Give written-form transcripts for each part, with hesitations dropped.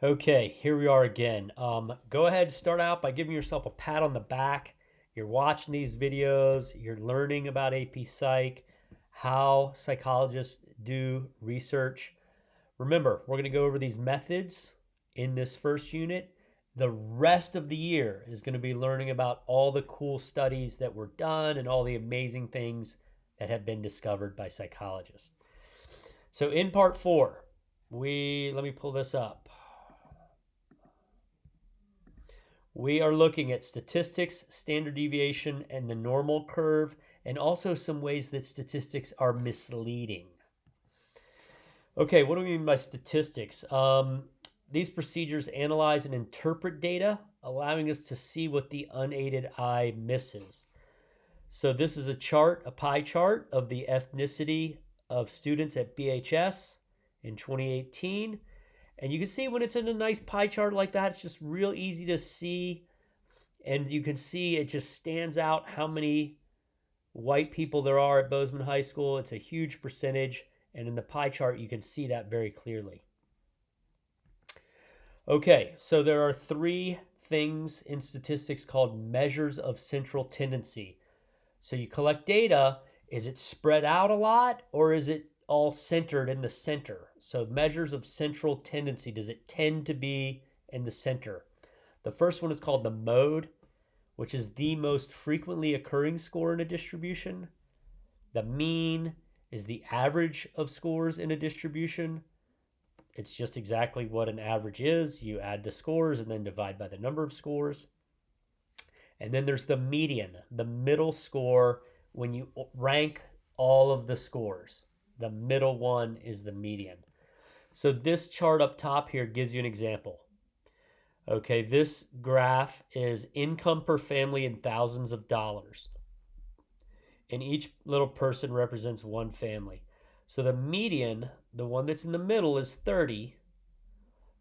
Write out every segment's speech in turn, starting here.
Okay, here we are again. Go ahead, start out by giving yourself a pat on the back. You're watching these videos, you're learning about AP Psych, how psychologists do research. Remember, we're going to go over these methods in this first unit. The rest of the year is going to be learning about all the cool studies that were done and all the amazing things that have been discovered by psychologists. So in part 4, let me pull this up. We are looking at statistics, standard deviation, and the normal curve, and also some ways that statistics are misleading. Okay, what do we mean by statistics? These procedures analyze and interpret data, allowing us to see what the unaided eye misses. So this is a chart, a pie chart of the ethnicity of students at BHS in 2018. And you can see when it's in a nice pie chart like that, it's just real easy to see. And you can see it just stands out how many white people there are at Bozeman High School. It's a huge percentage. And in the pie chart, you can see that very clearly. Okay, so there are 3 things in statistics called measures of central tendency. So you collect data. Is it spread out a lot, or is it all centered in the center? So measures of central tendency. Does it tend to be in the center? The first one is called the mode, which is the most frequently occurring score in a distribution. The mean is the average of scores in a distribution. It's just exactly what an average is. You add the scores and then divide by the number of scores. And then there's the median, the middle score when you rank all of the scores. The middle one is the median. So this chart up top here gives you an example. Okay, this graph is income per family in thousands of dollars. And each little person represents one family. So the median, the one that's in the middle, is 30.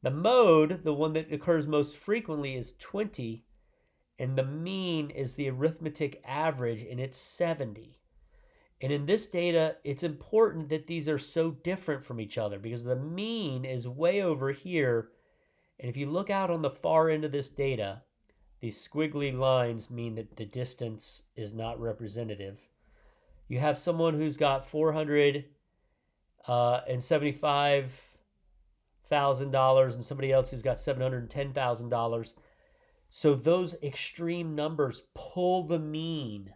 The mode, the one that occurs most frequently, is 20. And the mean is the arithmetic average, and it's 70. And in this data, it's important that these are so different from each other because the mean is way over here. And if you look out on the far end of this data, these squiggly lines mean that the distance is not representative. You have someone who's got $475,000 and somebody else who's got $710,000. So those extreme numbers pull the mean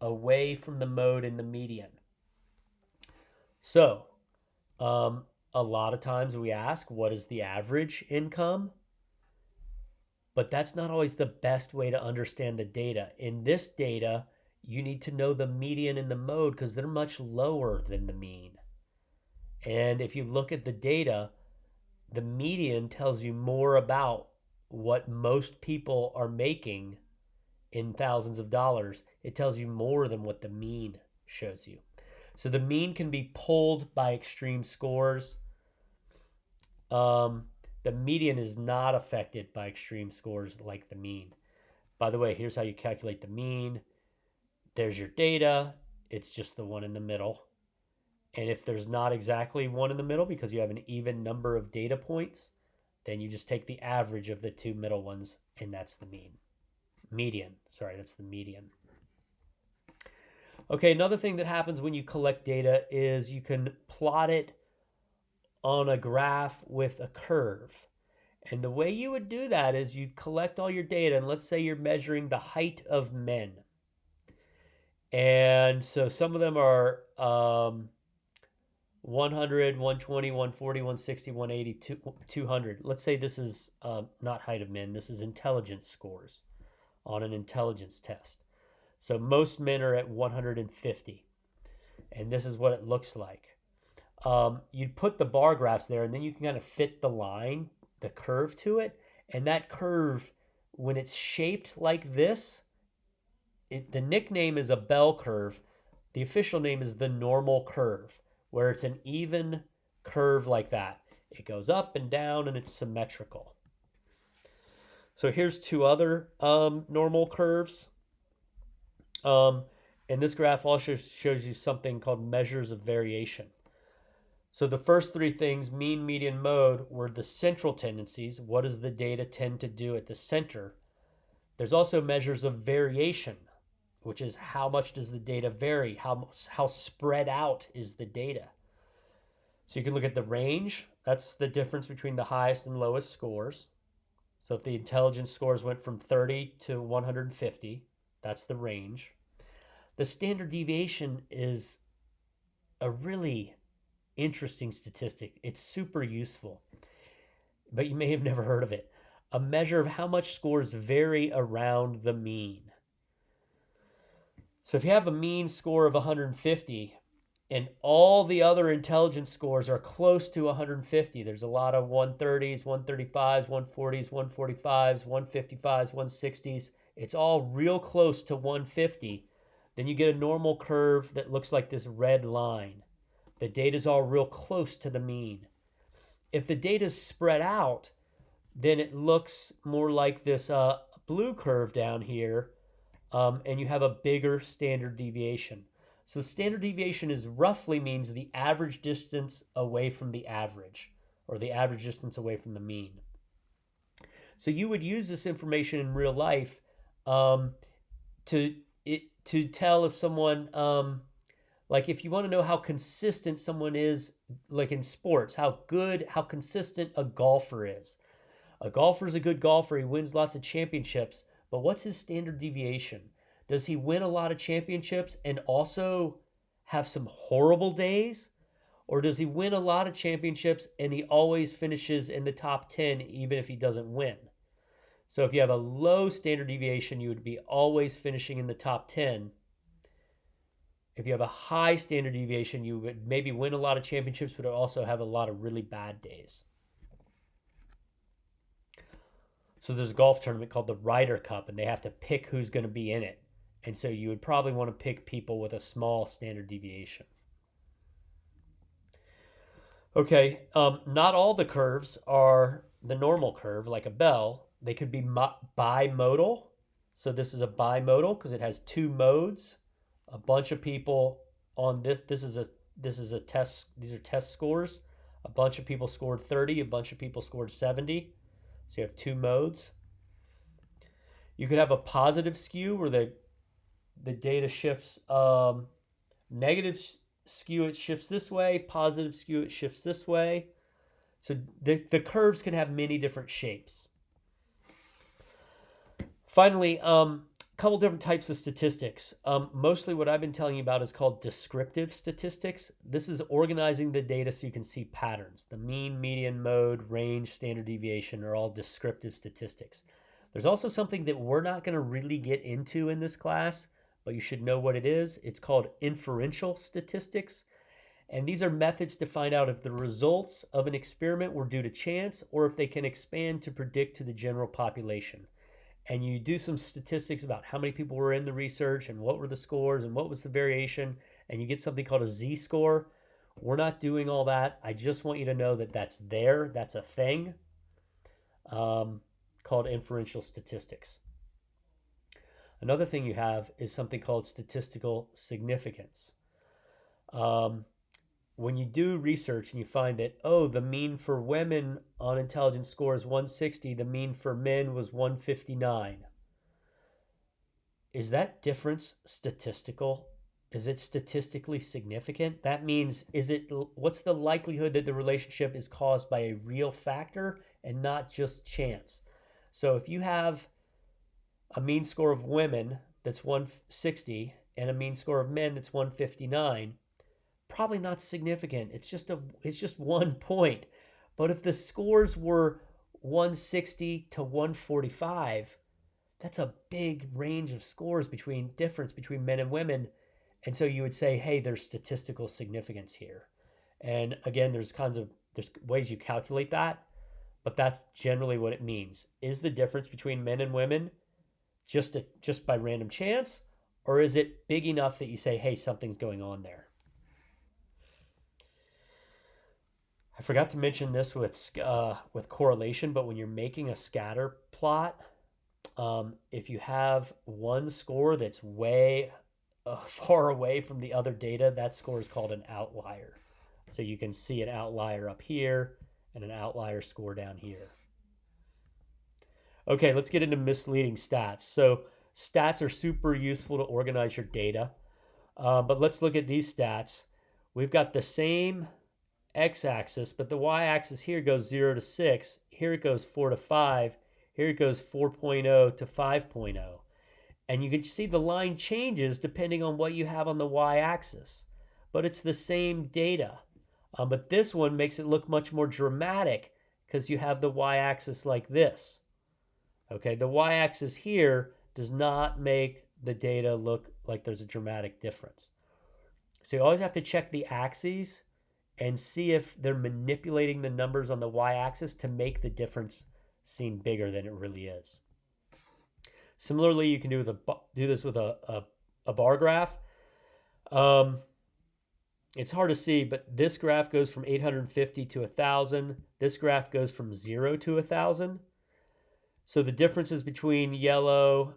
away from the mode and the median. So a lot of times we ask, what is the average income? But that's not always the best way to understand the data. In this data, you need to know the median and the mode because they're much lower than the mean. And if you look at the data, the median tells you more about what most people are making in thousands of dollars. It tells you more than what the mean shows you. So the mean can be pulled by extreme scores. The median is not affected by extreme scores like the mean. By the way, here's how you calculate the mean. There's your data. It's just the one in the middle. And if there's not exactly one in the middle because you have an even number of data points, then you just take the average of the 2 middle ones, and that's the mean. Median. Sorry, that's the median. Okay, another thing that happens when you collect data is you can plot it on a graph with a curve. And the way you would do that is you collect all your data, and let's say you're measuring the height of men. And so some of them are 100, 120, 140, 160, 180, 200. Let's say this is not height of men. This is intelligence scores on an intelligence test. So most men are at 150. And this is what it looks like. You'd put the bar graphs there, and then you can kind of fit the line, the curve to it. And that curve, when it's shaped like this, the nickname is a bell curve. The official name is the normal curve, where it's an even curve like that. It goes up and down, and it's symmetrical. So here's 2 other normal curves. And this graph also shows you something called measures of variation. So the first three things, mean, median, mode, were the central tendencies. What does the data tend to do at the center? There's also measures of variation, which is how much does the data vary? How spread out is the data? So you can look at the range. That's the difference between the highest and lowest scores. So if the intelligence scores went from 30 to 150, that's the range. The standard deviation is a really interesting statistic. It's super useful, but you may have never heard of it. A measure of how much scores vary around the mean. So if you have a mean score of 150 and all the other intelligence scores are close to 150, there's a lot of 130s, 135s, 140s, 145s, 155s, 160s. It's all real close to 150. Then you get a normal curve that looks like this red line. The data's all real close to the mean. If the data's spread out, then it looks more like this blue curve down here, and you have a bigger standard deviation. So standard deviation is roughly means the average distance away from the average, or the average distance away from the mean. So you would use this information in real life to tell if someone like if you want to know how consistent someone is, like in sports, how consistent a golfer is. A golfer is a good golfer. He wins lots of championships. But what's his standard deviation? Does he win a lot of championships and also have some horrible days? Or does he win a lot of championships and he always finishes in the top 10 even if he doesn't win? So if you have a low standard deviation, you would be always finishing in the top 10. If you have a high standard deviation, you would maybe win a lot of championships, but also have a lot of really bad days. So there's a golf tournament called the Ryder Cup, and they have to pick who's going to be in it. And so you would probably want to pick people with a small standard deviation. Okay, not all the curves are the normal curve, like a bell. They could be bimodal. So this is a bimodal because it has two modes. A bunch of people on this. This is a test. These are test scores. A bunch of people scored 30. A bunch of people scored 70. So you have two modes. You could have a positive skew where the data shifts. Negative skew, it shifts this way. Positive skew, it shifts this way. So the curves can have many different shapes. Finally, a couple different types of statistics. Mostly what I've been telling you about is called descriptive statistics. This is organizing the data so you can see patterns. The mean, median, mode, range, standard deviation are all descriptive statistics. There's also something that we're not going to really get into in this class, but you should know what it is. It's called inferential statistics. And these are methods to find out if the results of an experiment were due to chance or if they can expand to predict to the general population. And you do some statistics about how many people were in the research and what were the scores and what was the variation, and you get something called a z-score. We're not doing all that. I just want you to know that that's there. That's a thing called inferential statistics. Another thing you have is something called statistical significance. When you do research and you find that, the mean for women on intelligence score is 160, the mean for men was 159. Is that difference statistical? Is it statistically significant? That means, what's the likelihood that the relationship is caused by a real factor and not just chance? So if you have a mean score of women that's 160 and a mean score of men that's 159, probably not significant. It's just 1 point. But if the scores were 160 to 145, that's a big range of scores difference between men and women. And so you would say, hey, there's statistical significance here. And again, there's ways you calculate that, but that's generally what it means. Is the difference between men and women just by random chance, or is it big enough that you say, hey, something's going on there? I forgot to mention this with correlation, but when you're making a scatter plot, if you have one score that's way far away from the other data, that score is called an outlier. So you can see an outlier up here and an outlier score down here. Okay, let's get into misleading stats. So stats are super useful to organize your data. But let's look at these stats. We've got the same x-axis, but the y-axis here goes 0 to 6. Here it goes 4 to 5. Here it goes 4.0 to 5.0. And you can see the line changes depending on what you have on the y-axis. But it's the same data. But this one makes it look much more dramatic because you have the y-axis like this. Okay, the y-axis here does not make the data look like there's a dramatic difference. So you always have to check the axes and see if they're manipulating the numbers on the y-axis to make the difference seem bigger than it really is. Similarly, you can do this with a bar graph. It's hard to see, but this graph goes from 850 to 1,000. This graph goes from 0 to 1,000. So the differences between yellow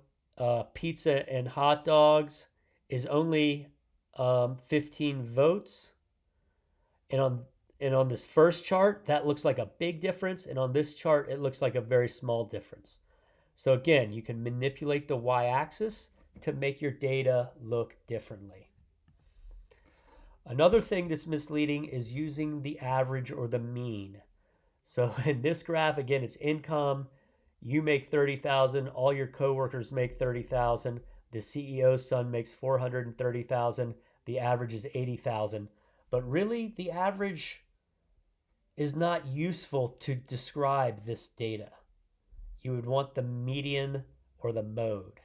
pizza and hot dogs is only 15 votes. And on this first chart, that looks like a big difference. And on this chart, it looks like a very small difference. So again, you can manipulate the y-axis to make your data look differently. Another thing that's misleading is using the average or the mean. So in this graph, again, it's income. You make 30,000, all your coworkers make 30,000. The CEO's son makes 430,000. The average is 80,000. But really, the average is not useful to describe this data. You would want the median or the mode.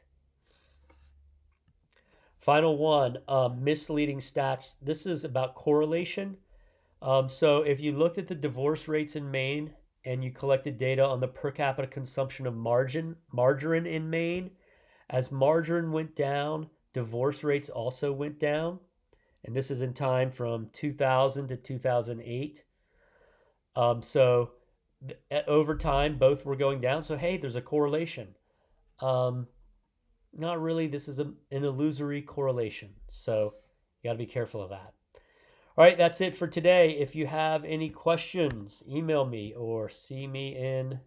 Final one, misleading stats. This is about correlation. So if you looked at the divorce rates in Maine and you collected data on the per capita consumption of margarine in Maine, as margarine went down, divorce rates also went down. And this is in time from 2000 to 2008. So over time, both were going down. So, hey, there's a correlation. Not really. This is an illusory correlation. So you got to be careful of that. All right, that's it for today. If you have any questions, email me or see me in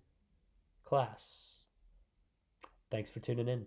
class. Thanks for tuning in.